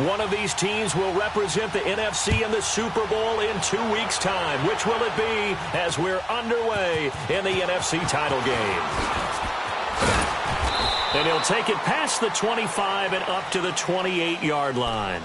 One of these teams will represent the NFC in the Super Bowl in 2 weeks' time. Which will it be as we're underway in the NFC title game? And he'll take it past the 25 and up to the 28-yard line.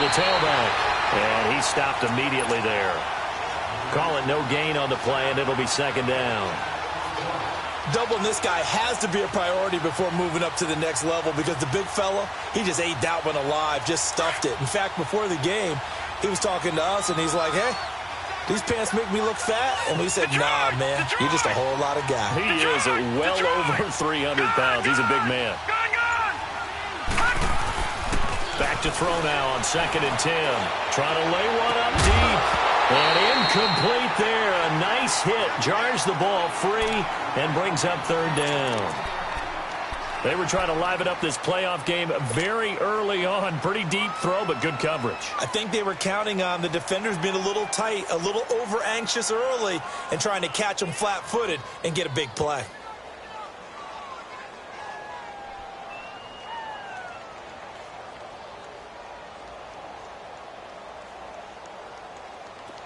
Tailback. And he stopped immediately there. Call it no gain on the play, and it'll be second down. Doubling this guy has to be a priority before moving up to the next level because the big fella, he just ate that one alive, just stuffed it. In fact, before the game, he was talking to us, and he's like, hey, these pants make me look fat? And we said, nah, man, you're just a whole lot of guy. He is well over 300 pounds. He's a big man. Back to throw now on 2nd and 10. Trying to lay one up deep. And incomplete there. A nice hit. Jars the ball free and brings up 3rd down. They were trying to liven up this playoff game very early on. Pretty deep throw, but good coverage. I think they were counting on the defenders being a little tight, a little over-anxious early, and trying to catch them flat-footed and get a big play.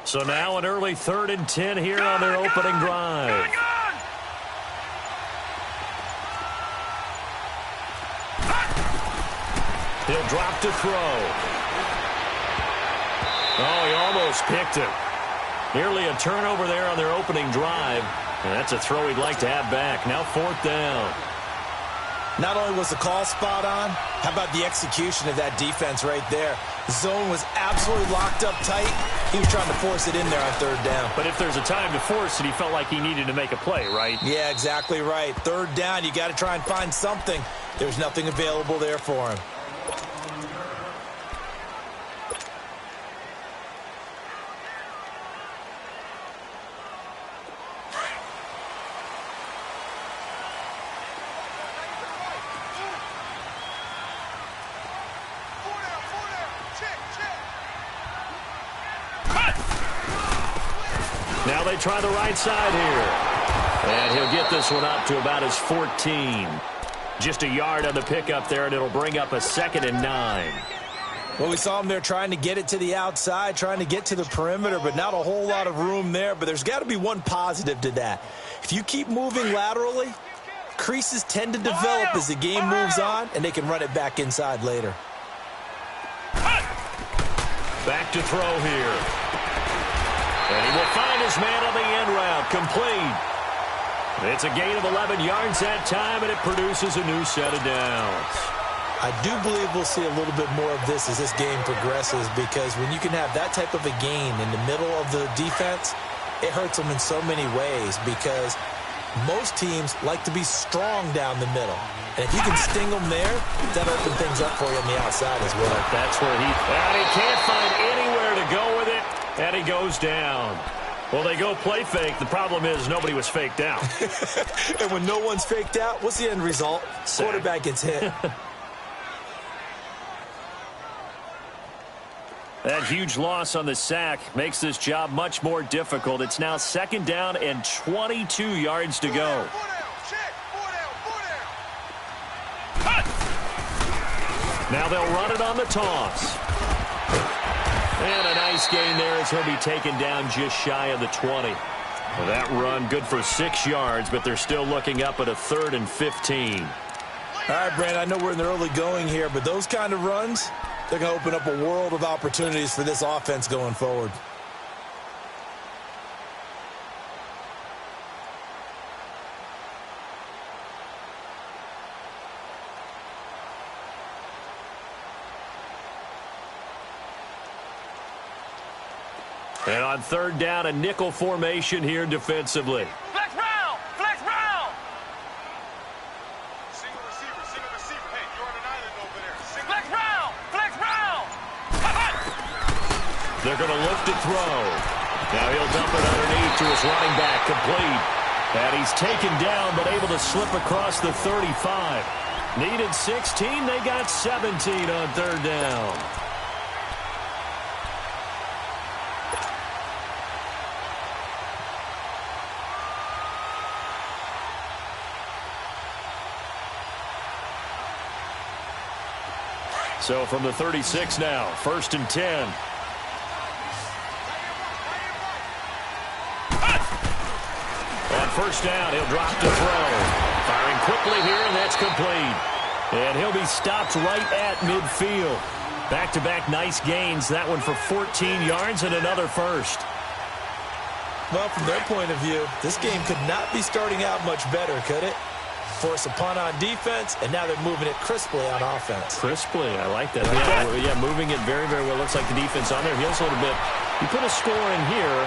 So now an early 3rd and 10 here on their opening drive. He'll drop to throw. Oh, he almost picked it. Nearly a turnover there on their opening drive. And that's a throw he'd like to have back. Now 4th down. Not only was the call spot on, how about the execution of that defense right there? The zone was absolutely locked up tight. He was trying to force it in there on 3rd down. But if there's a time to force it, he felt like he needed to make a play, right? Yeah, exactly right. 3rd down, you got to try and find something. There's nothing available there for him. Now they try the right side here. And he'll get this one up to about his 14. Just a yard on the pickup there, and it'll bring up a 2nd and 9. Well, we saw him there trying to get it to the outside, trying to get to the perimeter, but not a whole lot of room there. But there's got to be one positive to that. If you keep moving laterally, creases tend to develop as the game moves on, and they can run it back inside later. Back to throw here. And he will find his man on the end route. Complete. It's a gain of 11 yards that time, and it produces a new set of downs. I do believe we'll see a little bit more of this as this game progresses, because when you can have that type of a gain in the middle of the defense, it hurts them in so many ways, because most teams like to be strong down the middle. And if you can sting them there, that'll open things up for you on the outside as well. That's where he can't find anywhere to go with it. And he goes down. Well, they go play fake. The problem is nobody was faked out. And when no one's faked out, what's the end result? Sack. Quarterback gets hit. That huge loss on the sack makes this job much more difficult. It's now 2nd down and 22 yards to go. Now they'll run it on the toss. And a nice gain there as he'll be taken down just shy of the 20. Well, that run good for 6 yards, but they're still looking up at a 3rd and 15. All right, Brand, I know we're in the early going here, but those kind of runs, they're going to open up a world of opportunities for this offense going forward. And on 3rd down, a nickel formation here defensively. Flex round! Flex round! Single receiver. Hey, you're on an island over there. Flex round! Flex round! They're going to look to throw. Now he'll dump it underneath to his running back, complete. And he's taken down, but able to slip across the 35. Needed 16, they got 17 on third down. So from the 36 now, 1st and 10. On first down, he'll drop to throw. Firing quickly here, and that's complete. And he'll be stopped right at midfield. Back-to-back nice gains. That one for 14 yards and another first. Well, from their point of view, this game could not be starting out much better, could it? Force a punt on defense, and now they're moving it crisply on offense. Crisply, I like that. Yeah, moving it very, very well. Looks like the defense on their heels a little bit. You put a score in here,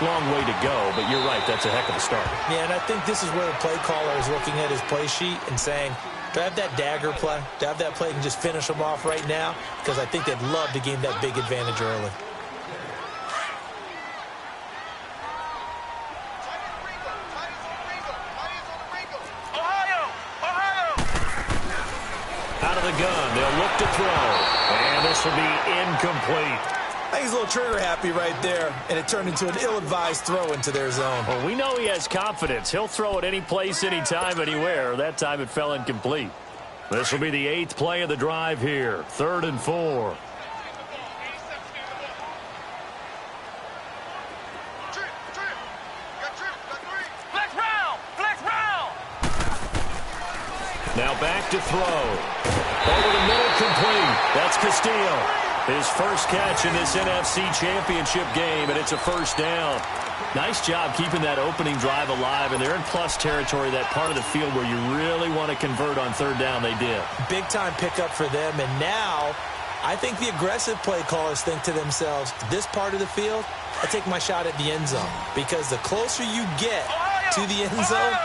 long way to go, but you're right, that's a heck of a start. Yeah, and I think this is where the play caller is looking at his play sheet and saying, do I have that dagger play? Do I have that play and just finish them off right now? Because I think they'd love to gain that big advantage early. Out of the gun, they'll look to throw, and this will be incomplete. I think he's a little trigger happy right there, and it turned into an ill-advised throw into their zone. Well, we know he has confidence. He'll throw it any place, anytime, anywhere. That time it fell incomplete. This will be the 8th play of the drive here. 3rd and 4. Now back to throw. Over the middle, complete. That's Castillo. His first catch in this NFC Championship game, and it's a first down. Nice job keeping that opening drive alive, and they're in plus territory, that part of the field where you really want to convert on third down. They did. Big-time pickup for them, and now I think the aggressive play callers think to themselves, this part of the field, I take my shot at the end zone, because the closer you get to the end zone,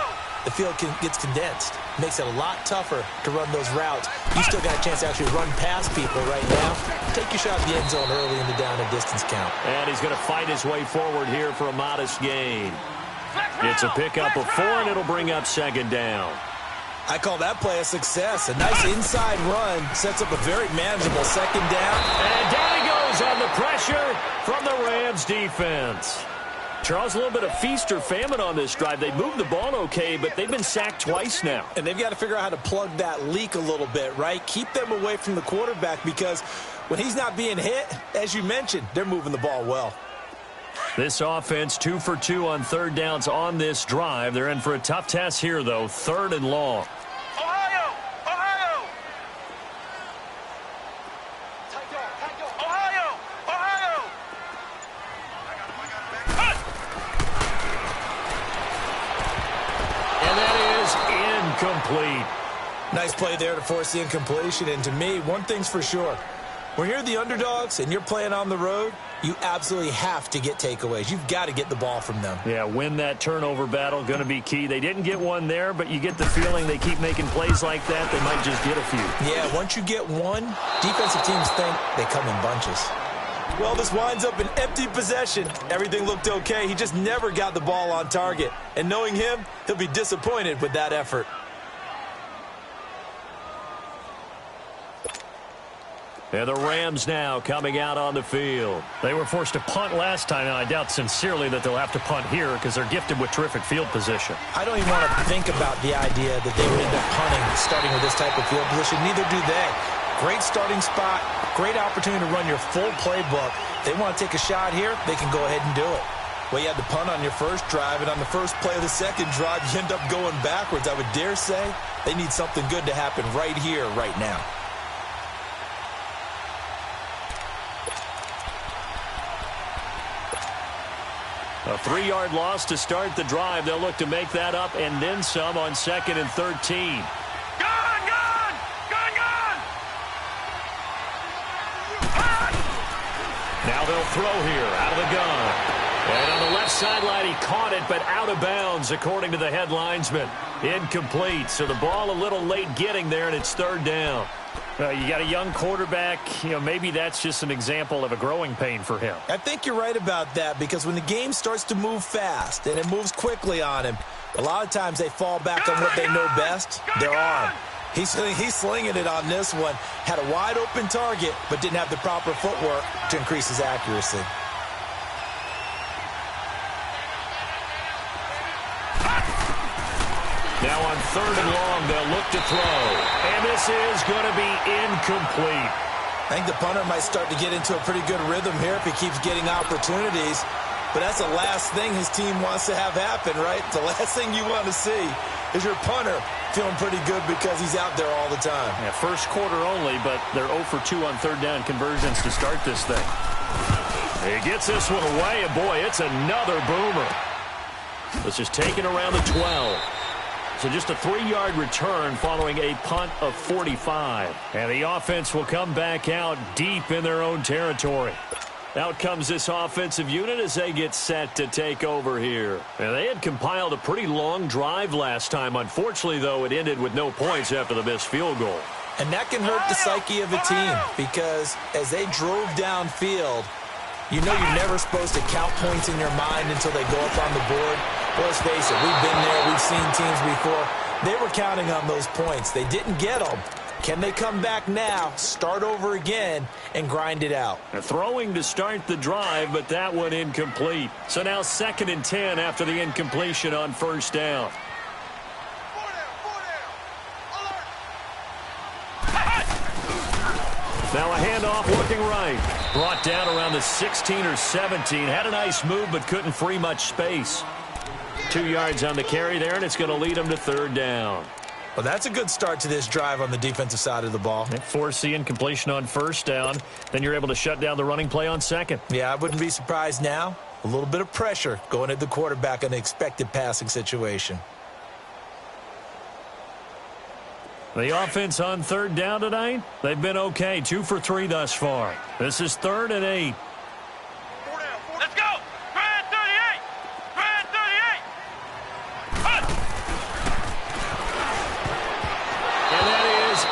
the field gets condensed. Makes it a lot tougher to run those routes. You still got a chance to actually run past people right now. Take your shot at the end zone early in the down and distance count. And he's going to fight his way forward here for a modest gain. It's a pickup of 4, and it'll bring up 2nd down. I call that play a success. A nice inside run sets up a very manageable 2nd down. And down he goes on the pressure from the Rams defense. Charles, a little bit of feast or famine on this drive. They moved the ball okay, but they've been sacked twice now. And they've got to figure out how to plug that leak a little bit, right? Keep them away from the quarterback, because when he's not being hit, as you mentioned, they're moving the ball well. This offense 2 for 2 on third downs on this drive. They're in for a tough test here, though. 3rd and long. Complete. Nice play there to force the incompletion. And to me, one thing's for sure. When you're the underdogs and you're playing on the road, you absolutely have to get takeaways. You've got to get the ball from them. Yeah, win that turnover battle, going to be key. They didn't get one there, but you get the feeling they keep making plays like that, they might just get a few. Yeah, once you get one, defensive teams think they come in bunches. Well, this winds up an empty possession. Everything looked okay. He just never got the ball on target. And knowing him, he'll be disappointed with that effort. And the Rams now coming out on the field. They were forced to punt last time, and I doubt sincerely that they'll have to punt here because they're gifted with terrific field position. I don't even want to think about the idea that they would end up punting starting with this type of field position. Neither do they. Great starting spot, great opportunity to run your full playbook. They want to take a shot here, they can go ahead and do it. Well, you had the punt on your first drive, and on the first play of the second drive, you end up going backwards. I would dare say they need something good to happen right here, right now. A 3-yard loss to start the drive. They'll look to make that up and then some on 2nd and 13. Now they'll throw here out of the gun. And on the left sideline, he caught it, but out of bounds, according to the head linesman. Incomplete, so the ball a little late getting there, and it's 3rd down. You got a young quarterback. Maybe that's just an example of a growing pain for him. I think you're right about that because when the game starts to move fast and it moves quickly on him, a lot of times they fall back on what they know best, their arm. He's slinging it on this one. Had a wide open target, but didn't have the proper footwork to increase his accuracy. Now on 3rd and long, they'll look to throw. And this is going to be incomplete. I think the punter might start to get into a pretty good rhythm here if he keeps getting opportunities. But that's the last thing his team wants to have happen, right? The last thing you want to see is your punter feeling pretty good because he's out there all the time. Yeah, first quarter only, but they're 0 for 2 on 3rd down conversions to start this thing. He gets this one away, and boy, it's another boomer. This is taken around the 12. So just a 3-yard return following a punt of 45. And the offense will come back out deep in their own territory. Out comes this offensive unit as they get set to take over here. And they had compiled a pretty long drive last time. Unfortunately, though, it ended with no points after the missed field goal. And that can hurt the psyche of a team because as they drove downfield, you know you're never supposed to count points in your mind until they go up on the board. Well, let's face it, we've been there, we've seen teams before. They were counting on those points. They didn't get them. Can they come back now, start over again, and grind it out? Throwing to start the drive, but that one incomplete. So now 2nd and 10 after the incompletion on 1st down. Now a handoff looking right. Brought down around the 16 or 17. Had a nice move, but couldn't free much space. 2 yards on the carry there, and it's going to lead them to 3rd down. Well, that's a good start to this drive on the defensive side of the ball. Force the incompletion on 1st down. Then you're able to shut down the running play on 2nd. Yeah, I wouldn't be surprised now. A little bit of pressure going at the quarterback in an expected passing situation. The offense on 3rd down tonight, they've been okay. 2 for 3 thus far. This is 3rd and 8. Let's go! Grand 38! Grand 38! Hut! And that is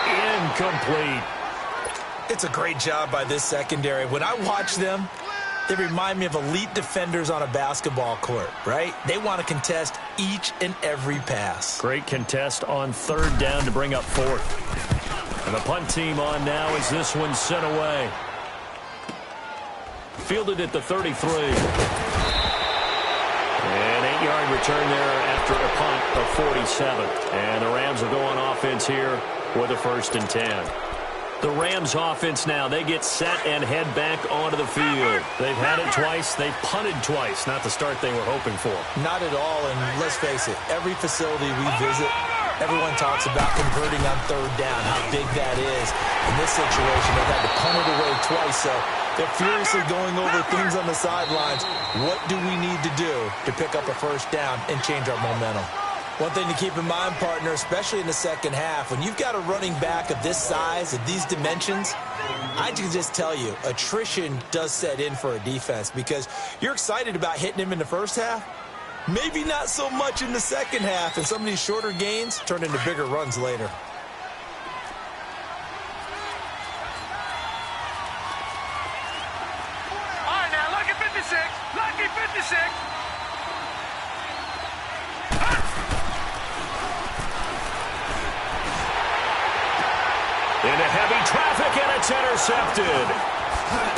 incomplete. It's a great job by this secondary. When I watch them, they remind me of elite defenders on a basketball court, right? They want to contest each and every pass. Great contest on 3rd down to bring up 4th. And the punt team on now as this one's sent away. Fielded at the 33. An 8-yard return there after a punt of 47. And the Rams will go on offense here with a 1st and 10. The Rams offense now, they get set and head back onto the field. They've had it twice. They've punted twice. Not the start they were hoping for. Not at all, and let's face it, every facility we visit, everyone talks about converting on 3rd down, how big that is. In this situation, they've had to punt it away twice, so they're furiously going over things on the sidelines. What do we need to do to pick up a 1st down and change our momentum? One thing to keep in mind, partner, especially in the 2nd half, when you've got a running back of this size, of these dimensions, I can just tell you, attrition does set in for a defense because you're excited about hitting him in the 1st half. Maybe not so much in the 2nd half, and some of these shorter gains turn into bigger runs later. All right, now, lucky 56. Lucky 56. Into heavy traffic, and it's intercepted.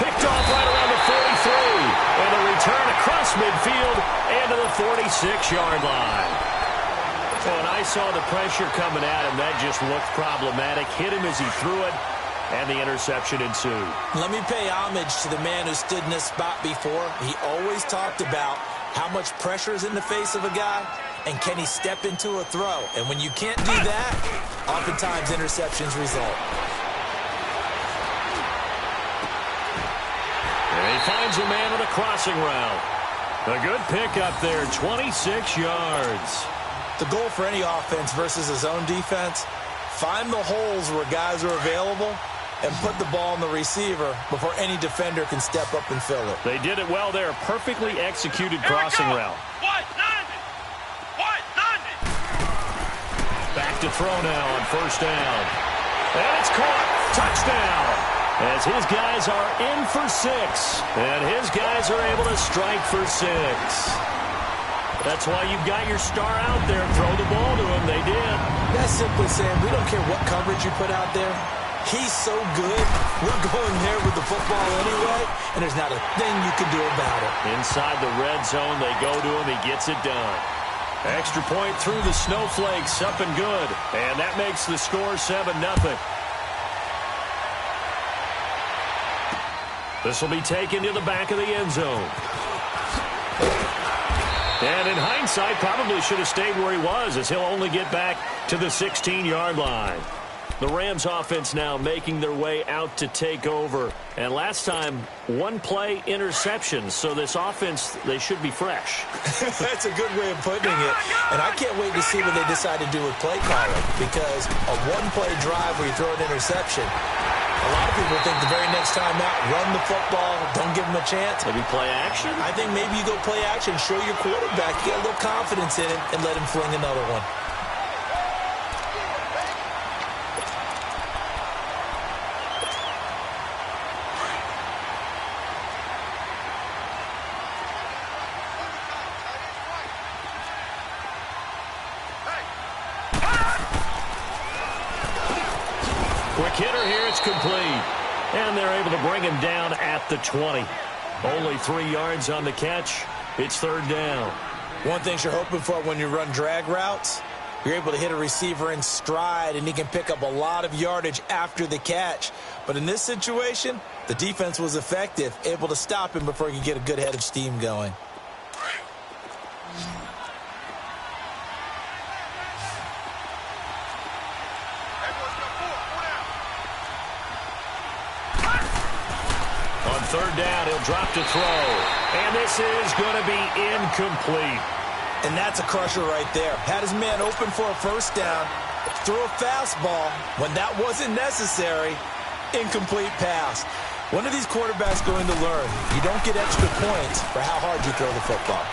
Picked off right around the 43. And a return across midfield and to the 46-yard line. And I saw the pressure coming at him. That just looked problematic. Hit him as he threw it, and the interception ensued. Let me pay homage to the man who stood in this spot before. He always talked about how much pressure is in the face of a guy, and can he step into a throw? And when you can't do that, oftentimes interceptions result. And he finds a man on a crossing route. A good pickup there, 26 yards. The goal for any offense versus his own defense, find the holes where guys are available and put the ball on the receiver before any defender can step up and fill it. They did it well there. Perfectly executed crossing route. Back to throw now on 1st down. And it's caught. Touchdown. As his guys are in for 6. And his guys are able to strike for 6. That's why you've got your star out there. Throw the ball to him. They did. That's simply saying we don't care what coverage you put out there. He's so good. We're going there with the football anyway, and there's not a thing you can do about it. Inside the red zone, they go to him. He gets it done. Extra point through the snowflakes. Up and good. And that makes the score 7-0. This will be taken to the back of the end zone. And in hindsight, probably should have stayed where he was, as he'll only get back to the 16-yard line. The Rams offense now making their way out to take over. And last time, 1-play interceptions. So this offense, they should be fresh. That's a good way of putting it. And I can't wait to see what they decide to do with play calling. Because a 1-play drive where you throw an interception, a lot of people think the very next time out, run the football, don't give them a chance. Maybe play action? I think maybe you go play action, show your quarterback, get a little confidence in him, and let him fling another one. Quick hitter here, it's complete. And they're able to bring him down at the 20. Only 3 yards on the catch. It's 3rd down. One thing you're hoping for when you run drag routes, you're able to hit a receiver in stride, and he can pick up a lot of yardage after the catch. But in this situation, the defense was effective, able to stop him before he could get a good head of steam going. On 3rd down, he'll drop to throw. And this is going to be incomplete. And that's a crusher right there. Had his man open for a 1st down, threw a fastball when that wasn't necessary, incomplete pass. One of these quarterbacks going to learn, you don't get extra points for how hard you throw the football.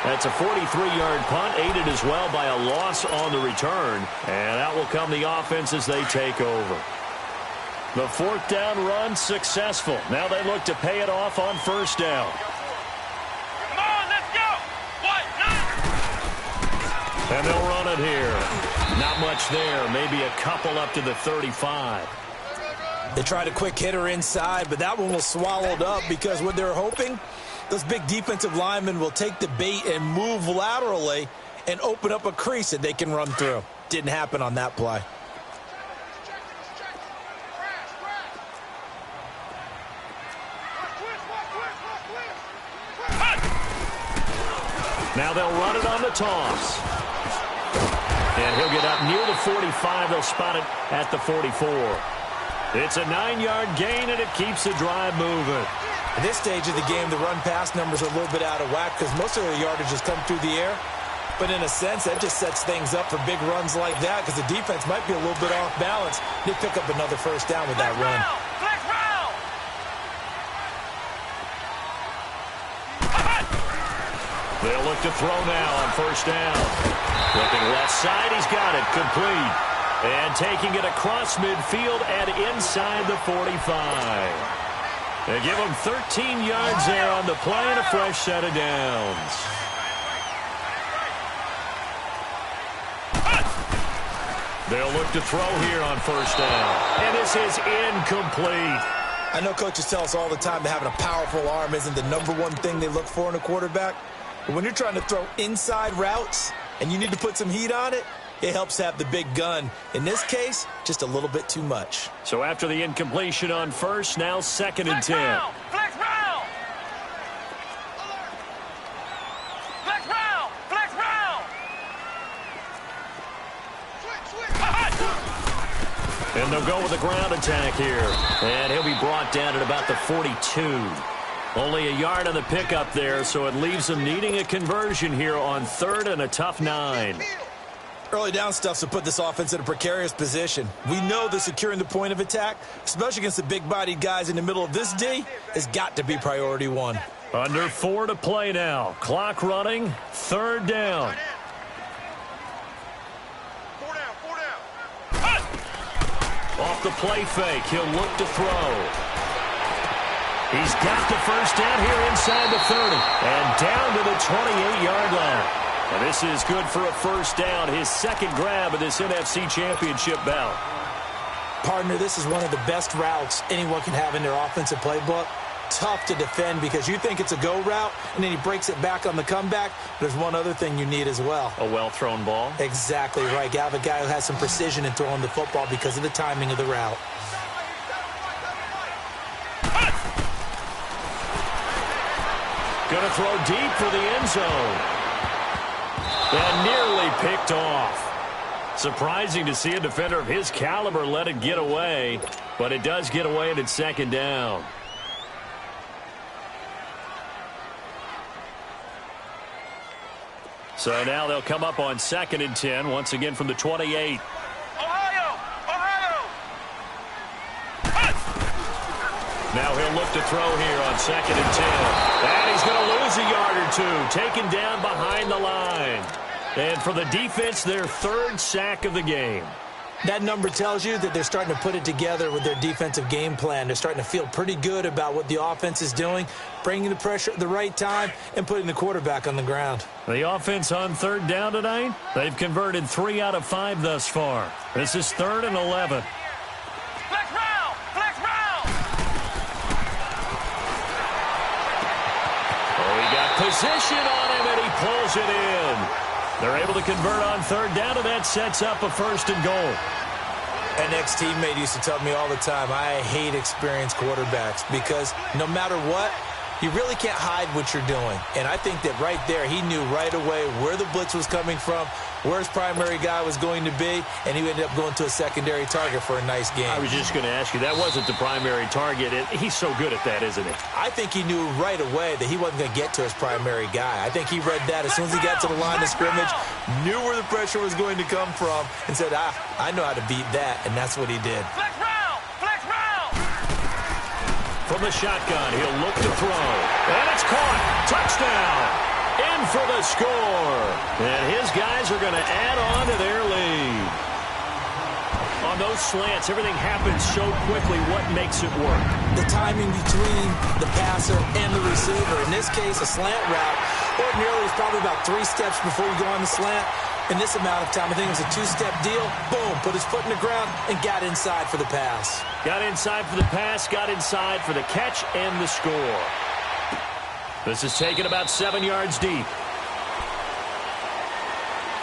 That's a 43-yard punt, aided as well by a loss on the return. And out will come the offense as they take over. The 4th down run successful. Now they look to pay it off on 1st down. Come on, let's go. What? And they'll run it here. Not much there. Maybe a couple up to the 35. They tried a quick hitter inside, but that one was swallowed up because what they're hoping, those big defensive linemen will take the bait and move laterally and open up a crease that they can run through. Didn't happen on that play. Now they'll run it on the toss. And he'll get up near the 45. They'll spot it at the 44. It's a 9-yard gain, and it keeps the drive moving. At this stage of the game, the run-pass numbers are a little bit out of whack because most of their yardage has come through the air. But in a sense, that just sets things up for big runs like that because the defense might be a little bit off balance. They pick up another 1st down with that run. Flex round. They'll look to throw now on 1st down. Looking left side, he's got it, complete. And taking it across midfield and inside the 45. They give him 13 yards there on the play and a fresh set of downs. They'll look to throw here on 1st down. And this is incomplete. I know coaches tell us all the time that having a powerful arm isn't the #1 thing they look for in a quarterback. But when you're trying to throw inside routes and you need to put some heat on it, it helps have the big gun. In this case, just a little bit too much. So after the incompletion on 1st, now 2nd and 10. Flex round. Flex round. Flex round. And they'll go with the ground attack here. And he'll be brought down at about the 42. Only a yard on the pickup there, so it leaves them needing a conversion here on 3rd and a tough 9. Early down stuff to put this offense in a precarious position. We know that securing the point of attack, especially against the big-bodied guys in the middle of this D, has got to be priority 1. Under 4 to play now. Clock running. 3rd down. Off the play fake, he'll look to throw. He's got the first down here inside the 30 and down to the 28-yard line. And this is good for a first down, his second grab of this NFC Championship bout. Partner, this is one of the best routes anyone can have in their offensive playbook. Tough to defend because you think it's a go route, and then he breaks it back on the comeback. There's one other thing you need as well. A well-thrown ball? Exactly right. You have a guy who has some precision in throwing the football because of the timing of the route. Going to throw deep for the end zone. And nearly picked off. Surprising to see a defender of his caliber let it get away, but it does get away and it's second down. So now they'll come up on 2nd and 10, once again from the 28. Ohio! Now he'll look to throw here on 2nd and 10. And he's going to lose a yard or two, taken down behind the line. And for the defense, their 3rd sack of the game. That number tells you that they're starting to put it together with their defensive game plan. They're starting to feel pretty good about what the offense is doing, bringing the pressure at the right time, and putting the quarterback on the ground. The offense on 3rd down tonight, they've converted 3 out of 5 thus far. This is 3rd and 11. Flex round! Flex round! Oh, he got position on him, and he pulls it in. They're able to convert on 3rd down, and that sets up a 1st and goal. An ex-teammate used to tell me all the time, I hate experienced quarterbacks because no matter what, you really can't hide what you're doing. And I think that right there, he knew right away where the blitz was coming from, where his primary guy was going to be, and he ended up going to a secondary target for a nice game. I was just going to ask you, that wasn't the primary target. He's so good at that, isn't he? I think he knew right away that he wasn't going to get to his primary guy. I think he read that as soon as he got to the line of scrimmage, knew where the pressure was going to come from, and said, I know how to beat that, and that's what he did. Flex round! Flex round! From the shotgun, he'll look to throw. And it's caught. Touchdown. In for the score. And his guys are going to add on to their lead. On those slants, everything happens so quickly. What makes it work? The timing between the passer and the receiver. In this case, a slant route. Ordinarily, it's probably about 3 steps before you go on the slant. In this amount of time, I think it was a 2-step deal. Boom, put his foot in the ground and got inside for the pass. Got inside for the pass, got inside for the catch and the score. This is taken about 7 yards deep.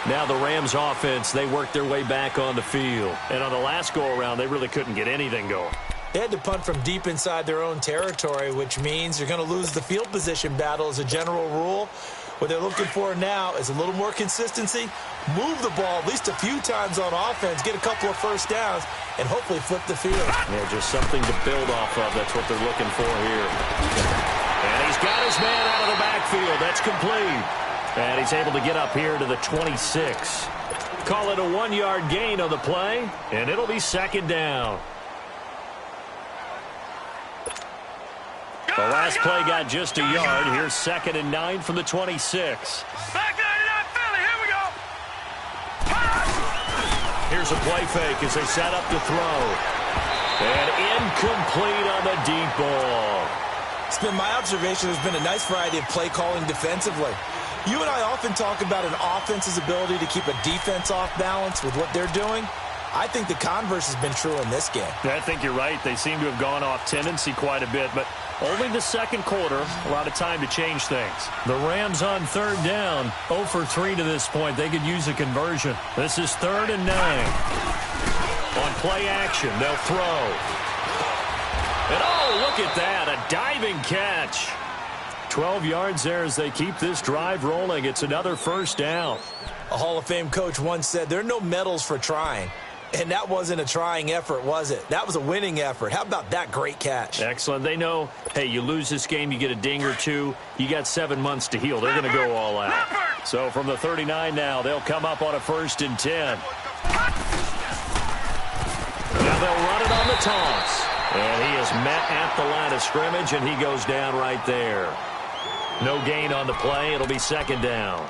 Now the Rams offense, they work their way back on the field. And on the last go-around, they really couldn't get anything going. They had to punt from deep inside their own territory, which means you're going to lose the field position battle as a general rule. What they're looking for now is a little more consistency, move the ball at least a few times on offense, get a couple of first downs, and hopefully flip the field. Yeah, just something to build off of. That's what they're looking for here. And he's got his man out of the backfield. That's complete. And he's able to get up here to the 26. Call it a 1-yard gain on the play, and it'll be 2nd down. The last play got just a yard. Here's 2nd and 9 from the 26. Back 99 Philly, here we go! Here's a play fake as they set up to throw. And incomplete on the deep ball. It's been my observation there's been a nice variety of play calling defensively. You and I often talk about an offense's ability to keep a defense off balance with what they're doing. I think the converse has been true in this game. I think you're right. They seem to have gone off tendency quite a bit, but only the second quarter, a lot of time to change things. The Rams on 3rd down, 0 for 3 to this point. They could use a conversion. This is 3rd and 9. On play action, they'll throw. And oh, look at that, a diving catch. 12 yards there as they keep this drive rolling. It's another 1st down. A Hall of Fame coach once said, there are no medals for trying. And that wasn't a trying effort, was it? That was a winning effort. How about that great catch? Excellent. They know, hey, you lose this game, you get a ding or two. You got 7 months to heal. They're going to go all out. So from the 39 now, they'll come up on a 1st and 10. Now they'll run it on the toss. And he is met at the line of scrimmage, and he goes down right there. No gain on the play. It'll be 2nd down.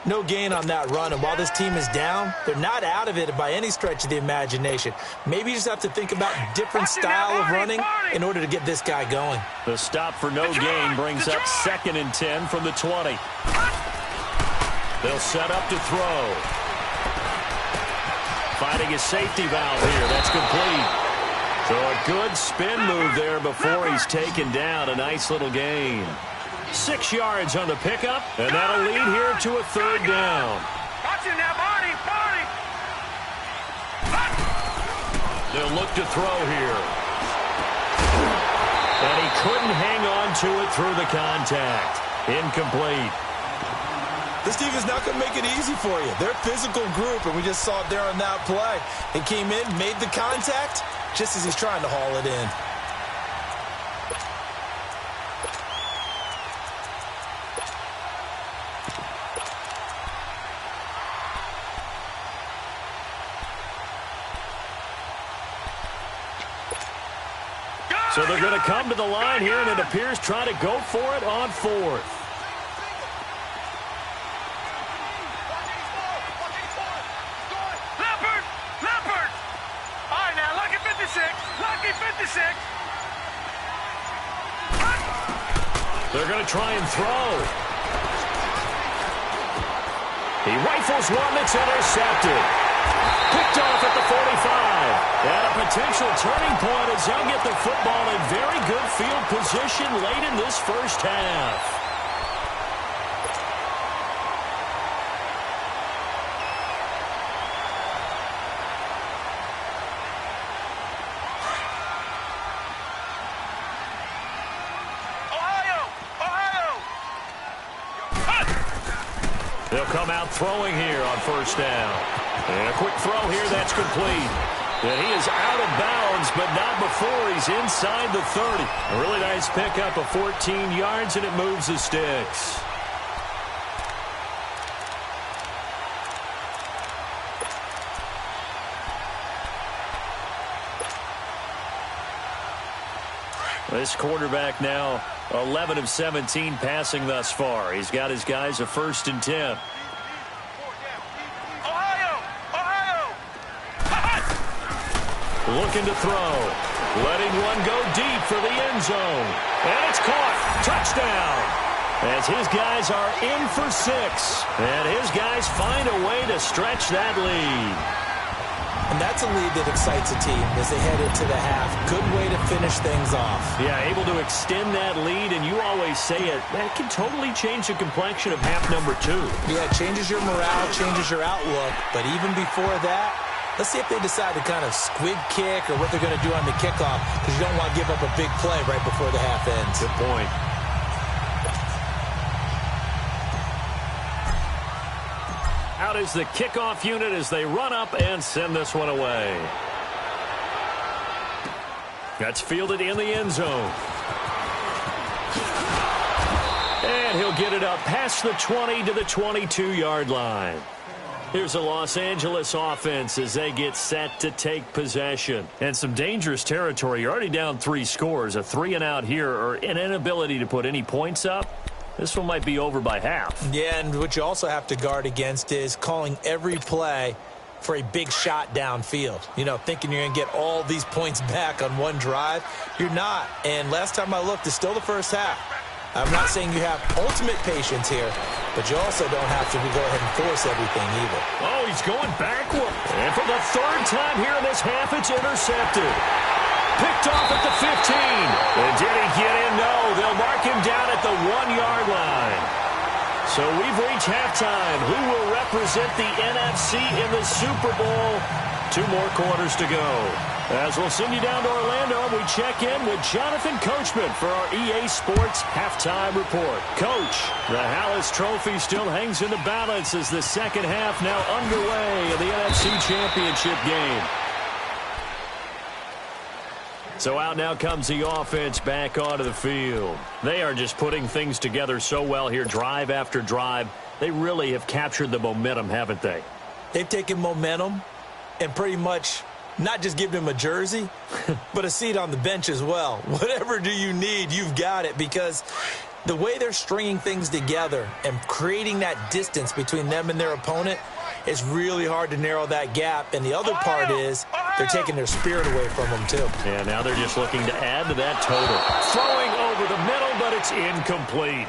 No gain on that run, and while this team is down, they're not out of it by any stretch of the imagination. Maybe you just have to think about different style of running in order to get this guy going. The stop for no gain brings up 2nd and 10 from the 20. They'll set up to throw. Finding a safety valve here. That's complete. So a good spin move there before he's taken down. A nice little gain. 6 yards on the pickup, and that'll lead here to a 3rd down. Watch it now, Barney! They'll look to throw here. And he couldn't hang on to it through the contact. Incomplete. This team is not going to make it easy for you. They're a physical group, and we just saw it there on that play. He came in, made the contact, just as he's trying to haul it in. So they're going to come to the line here, and it appears try to go for it on 4th. Leopard! All right, now, lucky 56. Lucky 56. They're going to try and throw. He rifles one that's intercepted. Picked off at the 45. And a potential turning point as they'll get the football in very good field position late in this first half. They'll come out throwing here on 1st down. And a quick throw here, that's complete. And he is out of bounds, but not before he's inside the 30. A really nice pickup of 14 yards, and it moves the sticks. This quarterback now 11 of 17 passing thus far. He's got his guys a 1st and 10. Looking to throw. Letting one go deep for the end zone. And it's caught. Touchdown. As his guys are in for 6. And his guys find a way to stretch that lead. And that's a lead that excites a team as they head into the half. Good way to finish things off. Yeah, able to extend that lead, and you always say it, that can totally change the complexion of half number 2. Yeah, it changes your morale, changes your outlook. But even before that, let's see if they decide to kind of squib kick or what they're going to do on the kickoff, because you don't want to give up a big play right before the half ends. Good point. Out is the kickoff unit as they run up and send this one away. That's fielded in the end zone. And he'll get it up past the 20 to the 22-yard line. Here's a Los Angeles offense as they get set to take possession. And some dangerous territory. You're already down 3 scores. A 3-and-out here, or an inability to put any points up. This one might be over by half. Yeah, and what you also have to guard against is calling every play for a big shot downfield. You know, thinking you're going to get all these points back on one drive. You're not. And last time I looked, it's still the first half. I'm not saying you have ultimate patience here, but you also don't have to go ahead and force everything either. Oh, he's going backward. And for the 3rd time here in this half, it's intercepted. Picked off at the 15. And did he get in? No. They'll mark him down at the 1-yard line. So we've reached halftime. Who will represent the NFC in the Super Bowl? 2 more quarters to go. As we'll send you down to Orlando, we check in with Jonathan Coachman for our EA Sports Halftime Report. Coach, the Hallis Trophy still hangs in the balance as the second half now underway in the NFC Championship game. So out now comes the offense back onto the field. They are just putting things together so well here, drive after drive. They really have captured the momentum, haven't they? They've taken momentum and pretty much not just given him a jersey, but a seat on the bench as well. Whatever do you need, you've got it, because the way they're stringing things together and creating that distance between them and their opponent, it's really hard to narrow that gap. And the other part is they're taking their spirit away from them, too. Yeah, now they're just looking to add to that total. Throwing over the middle, but it's incomplete.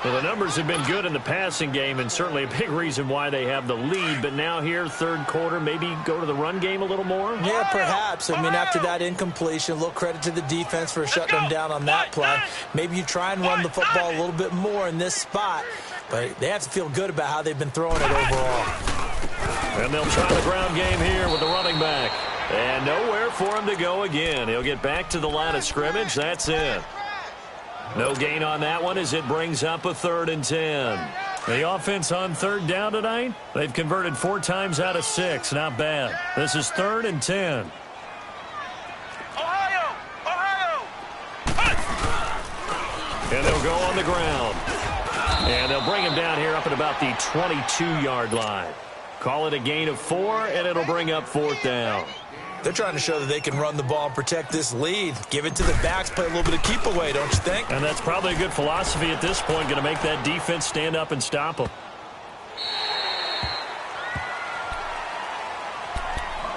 Well, the numbers have been good in the passing game, and certainly a big reason why they have the lead. But now here, third quarter, maybe go to the run game a little more? Yeah, perhaps. I mean, after that incompletion, a little credit to the defense for shutting them down on that play. Maybe you try and run the football a little bit more in this spot, but they have to feel good about how they've been throwing it overall. And they'll try the ground game here with the running back. And nowhere for him to go again. He'll get back to the line of scrimmage. That's it. No gain on that one as it brings up a 3rd and 10. The offense on 3rd down tonight, they've converted 4 times out of 6. Not bad. This is 3rd and 10. Ohio! And they'll go on the ground. And they'll bring him down here up at about the 22-yard line. Call it a gain of 4, and it'll bring up 4th down. They're trying to show that they can run the ball and protect this lead. Give it to the backs, play a little bit of keep away, don't you think? And that's probably a good philosophy at this point, going to make that defense stand up and stop them.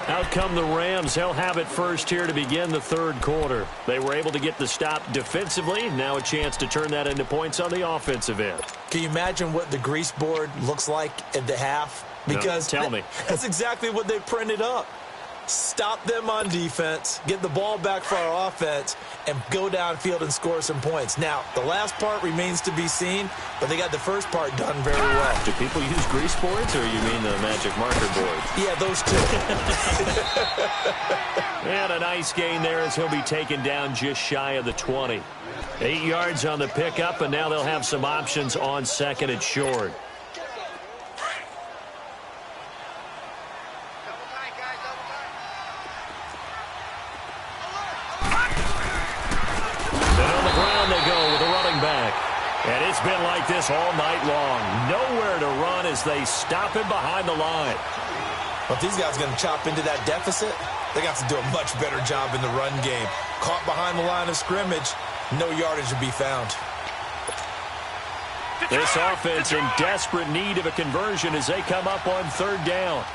Out come the Rams. They'll have it first here to begin the 3rd quarter. They were able to get the stop defensively. Now a chance to turn that into points on the offensive end. Can you imagine what the grease board looks like at the half? Because no, tell me. That's exactly what they printed up. Stop them on defense, get the ball back for our offense, and go downfield and score some points. Now, the last part remains to be seen, but they got the first part done very well. Do people use grease boards, or you mean the magic marker board? Yeah, those two. And a nice gain there as he'll be taken down just shy of the 20. 8 yards on the pickup, and now they'll have some options on 2nd and short. And it's been like this all night long. Nowhere to run as they stop him behind the line. Well, if these guys are going to chop into that deficit, they got to do a much better job in the run game. Caught behind the line of scrimmage, no yardage to be found. This offense in desperate need of a conversion as they come up on 3rd down.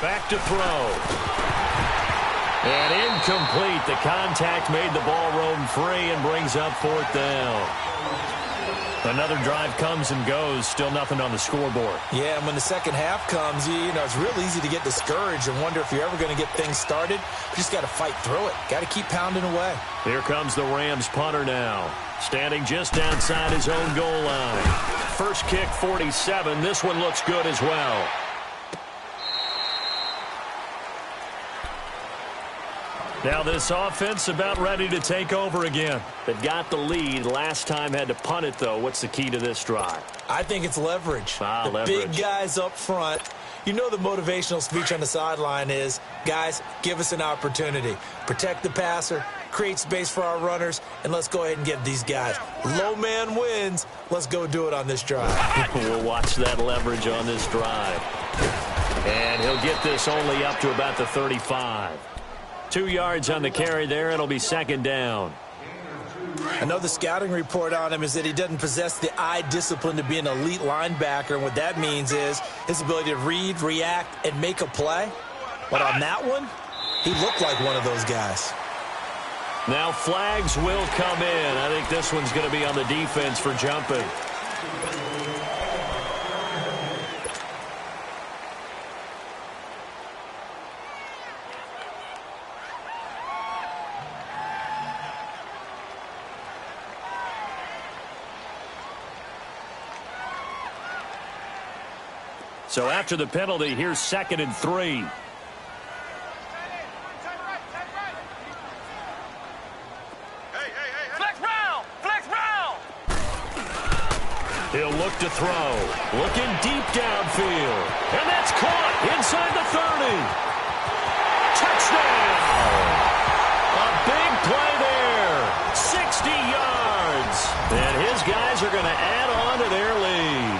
Back to throw. And incomplete. The contact made the ball roam free and brings up 4th down. Another drive comes and goes. Still nothing on the scoreboard. Yeah, and when the second half comes, you know, it's real easy to get discouraged and wonder if you're ever going to get things started. You just got to fight through it. Got to keep pounding away. Here comes the Rams punter now. Standing just outside his own goal line. First kick, 47. This one looks good as well. Now this offense about ready to take over again. They've got the lead. Last time had to punt it, though. What's the key to this drive? I think it's leverage. The leverage. Big guys up front. You know the motivational speech on the sideline is, guys, give us an opportunity. Protect the passer, create space for our runners, and let's go ahead and get these guys. Low man wins. Let's go do it on this drive. We'll watch that leverage on this drive. And he'll get this only up to about the 35. 2 yards on the carry there. It'll be 2nd down. I know the scouting report on him is that he doesn't possess the eye discipline to be an elite linebacker. And what that means is his ability to read, react, and make a play. But on that one, he looked like one of those guys. Now flags will come in. I think this one's going to be on the defense for jumping. So after the penalty, here's 2nd and 3. Flex round! Flex round! He'll look to throw. Looking deep downfield. And that's caught inside the 30. Touchdown! A big play there. 60 yards. And his guys are going to add on to their lead.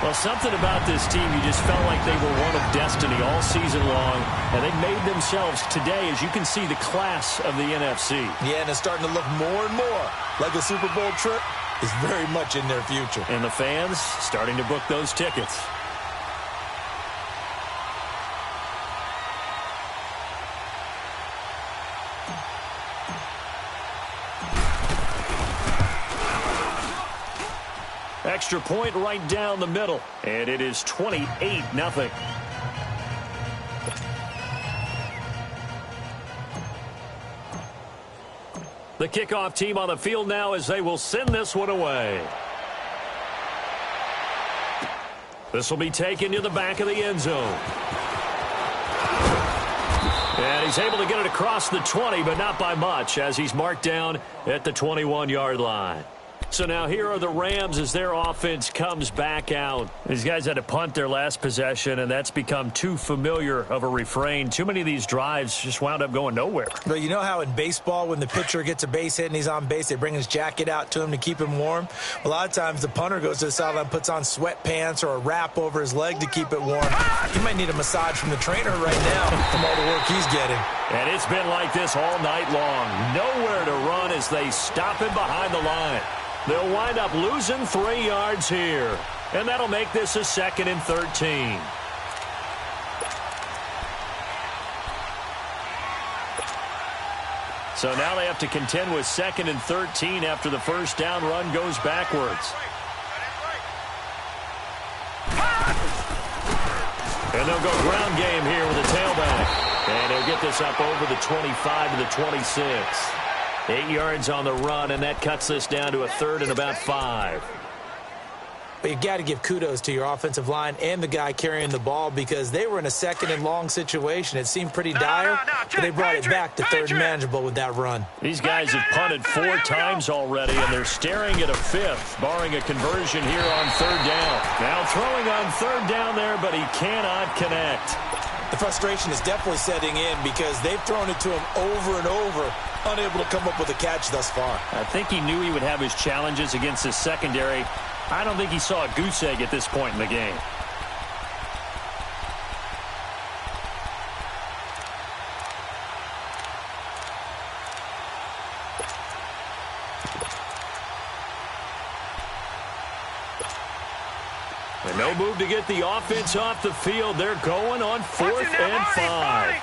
Well, something about this team, you just felt like they were one of destiny all season long, and they made themselves today, as you can see, the class of the NFC. Yeah, and it's starting to look more and more like the Super Bowl trip is very much in their future. And the fans starting to book those tickets. Extra point right down the middle, and it is 28-0. The kickoff team on the field now as they will send this one away. This will be taken to the back of the end zone. And he's able to get it across the 20, but not by much, as he's marked down at the 21-yard line. So now here are the Rams as their offense comes back out. These guys had to punt their last possession, and that's become too familiar of a refrain. Too many of these drives just wound up going nowhere. But you know how in baseball, when the pitcher gets a base hit and he's on base, they bring his jacket out to him to keep him warm? A lot of times the punter goes to the sideline, puts on sweatpants or a wrap over his leg to keep it warm. He might need a massage from the trainer right now from all the work he's getting. And it's been like this all night long. Nowhere to run as they stop him behind the line. They'll wind up losing 3 yards here. And that'll make this a 2nd and 13. So now they have to contend with 2nd and 13 after the first down run goes backwards. And they'll go ground game here with a tailback. And he'll get this up over the 25 to the 26. 8 yards on the run, and that cuts this down to a 3rd and about 5. But you got to give kudos to your offensive line and the guy carrying the ball because they were in a 2nd and long situation. It seemed pretty dire, but they brought it back to 3rd and manageable with that run. These guys have punted 4 times already, and they're staring at a 5th, barring a conversion here on 3rd down. Now throwing on 3rd down there, but he cannot connect. The frustration is definitely setting in because they've thrown it to him over and over, unable to come up with a catch thus far. I think he knew he would have his challenges against his secondary. I don't think he saw a goose egg at this point in the game. And no move to get the offense off the field. They're going on 4th and 5.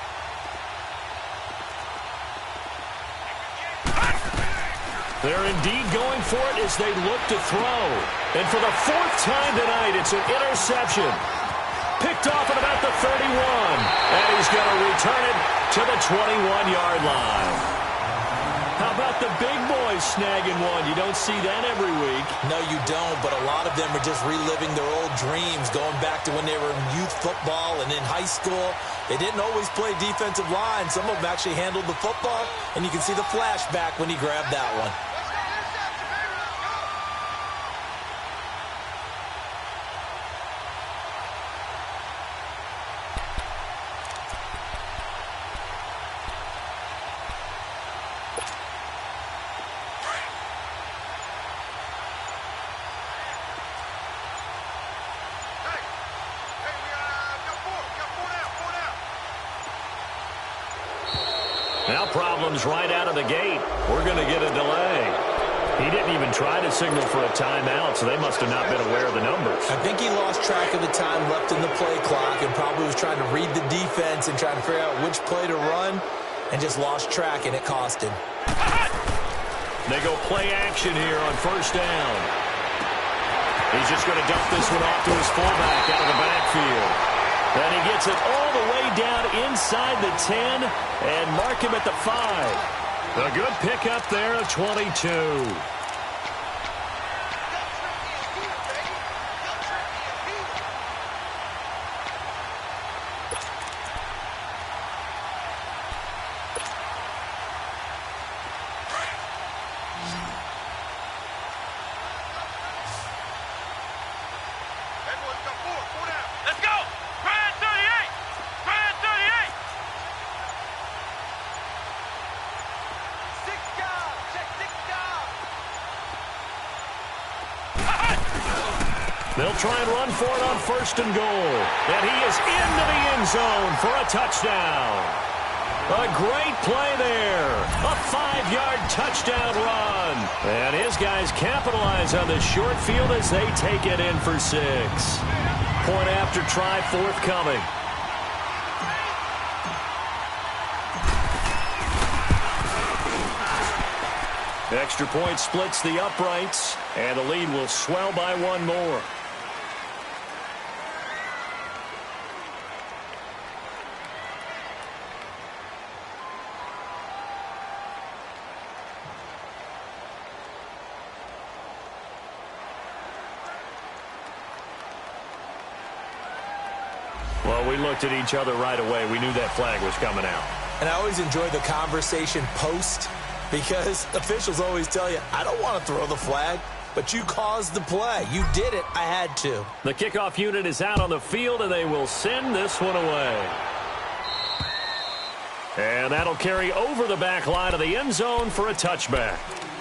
They're indeed going for it as they look to throw. And for the 4th time tonight, it's an interception. Picked off at about the 31. And he's going to return it to the 21-yard line. How about the big boys snagging one? You don't see that every week. No, you don't, but a lot of them are just reliving their old dreams, going back to when they were in youth football and in high school. They didn't always play defensive line. Some of them actually handled the football, and you can see the flashback when he grabbed that one. Now problems right out of the gate. We're going to get a delay. He didn't even try to signal for a timeout, so they must have not been aware of the numbers. I think he lost track of the time left in the play clock and probably was trying to read the defense and trying to figure out which play to run and just lost track, and it cost him. They go play action here on 1st down. He's just going to dump this one off to his fullback out of the backfield. And he gets it all the way down inside the 10 and mark him at the 5. A good pickup there of 22. Let's go! Grand 38! Grand 38! 6 down! Check 6 down! They'll try and run for it on 1st and goal. And he is into the end zone for a touchdown. A great play there. A 5-yard touchdown run. And his guys capitalize on the short field as they take it in for 6. Point after try forthcoming. Extra point splits the uprights, and the lead will swell by 1 more. Well, we looked at each other right away. We knew that flag was coming out. And I always enjoy the conversation post, because officials always tell you, I don't want to throw the flag, but you caused the play. You did it. I had to. The kickoff unit is out on the field, and they will send this one away. And that'll carry over the back line of the end zone for a touchback.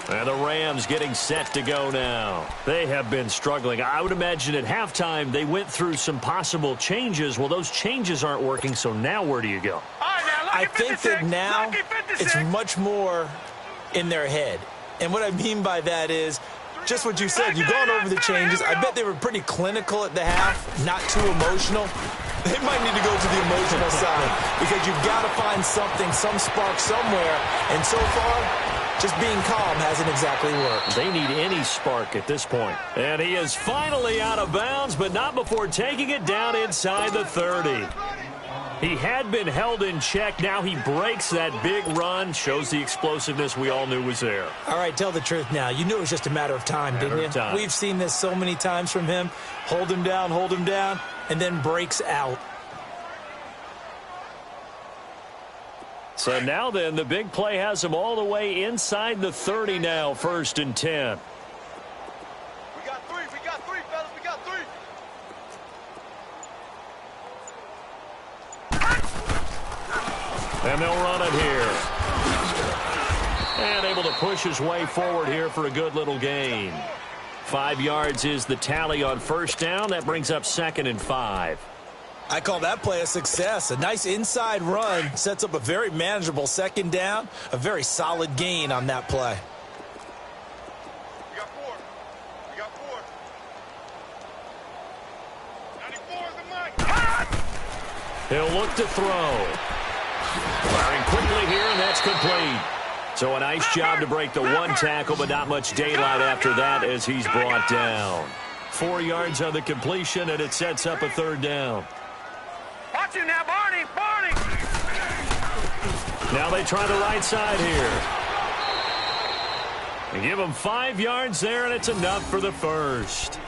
And the Rams getting set to go now. They have been struggling. I would imagine at halftime they went through some possible changes. Well, those changes aren't working, so now where do you go? I think that now it's much more in their head. And what I mean by that is just what you said. You've gone over the changes. I bet they were pretty clinical at the half, not too emotional. They might need to go to the emotional side because you've got to find something, some spark somewhere. And so far, just being calm hasn't exactly worked. They need any spark at this point. And he is finally out of bounds, but not before taking it down inside the 30. He had been held in check. Now he breaks that big run. Shows the explosiveness we all knew was there. All right, tell the truth now. You knew it was just a matter of time, didn't you? We've seen this so many times from him. Hold him down, and then breaks out. So now then, the big play has him all the way inside the 30 now, 1st and 10. We got three, fellas. We got 3. And they'll run it here. And able to push his way forward here for a good little gain. 5 yards is the tally on 1st down. That brings up 2nd and 5. I call that play a success. A nice inside run sets up a very manageable 2nd down. A very solid gain on that play. We got 4. We got 4. 94 is the mic. He'll look to throw. Firing quickly here, and that's complete. So a nice job to break the 1 tackle, but not much daylight after that as he's brought down. 4 yards on the completion, and it sets up a 3rd down. Watch you now, Barney. Now they try the right side here. And give him 5 yards there, and it's enough for the 1st.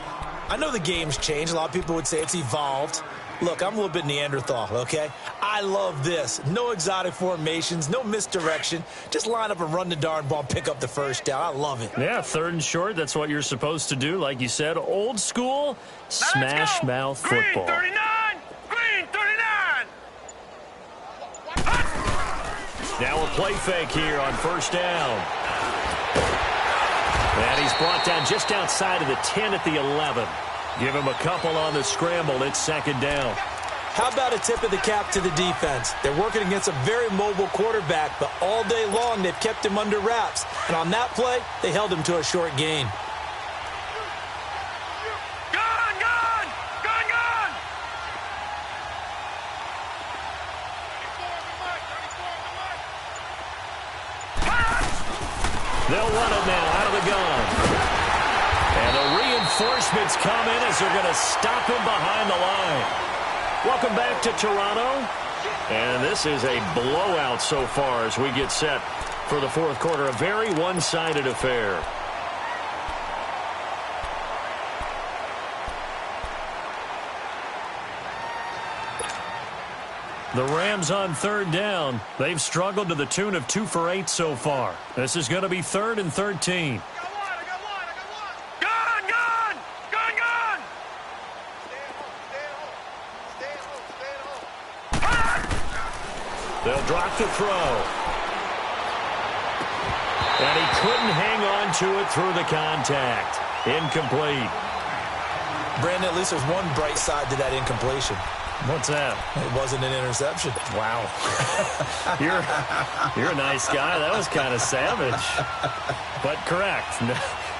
I know the game's changed. A lot of people would say it's evolved. Look, I'm a little bit Neanderthal, okay? I love this. No exotic formations, no misdirection. Just line up and run the darn ball, pick up the 1st down. I love it. Yeah, 3rd and short, that's what you're supposed to do. Like you said, old school, smash mouth football. Green 39! Green 39! Now a play fake here on 1st down. And he's brought down just outside of the 10 at the 11. Give him a couple on the scramble. It's 2nd down. How about a tip of the cap to the defense? They're working against a very mobile quarterback, but all day long they've kept him under wraps. And on that play, they held him to a short gain. They'll run it now out of the gun. And the reinforcements come in as they're going to stop him behind the line. Welcome back to Toronto. And this is a blowout so far as we get set for the 4th quarter. A very one-sided affair. The Rams on 3rd down. They've struggled to the tune of 2 for 8 so far. This is going to be 3rd and 13. They'll drop the throw. And he couldn't hang on to it through the contact. Incomplete. Brandon, at least there's one bright side to that incompletion. What's that? It wasn't an interception. Wow. You're a nice guy. That was kind of savage. But correct.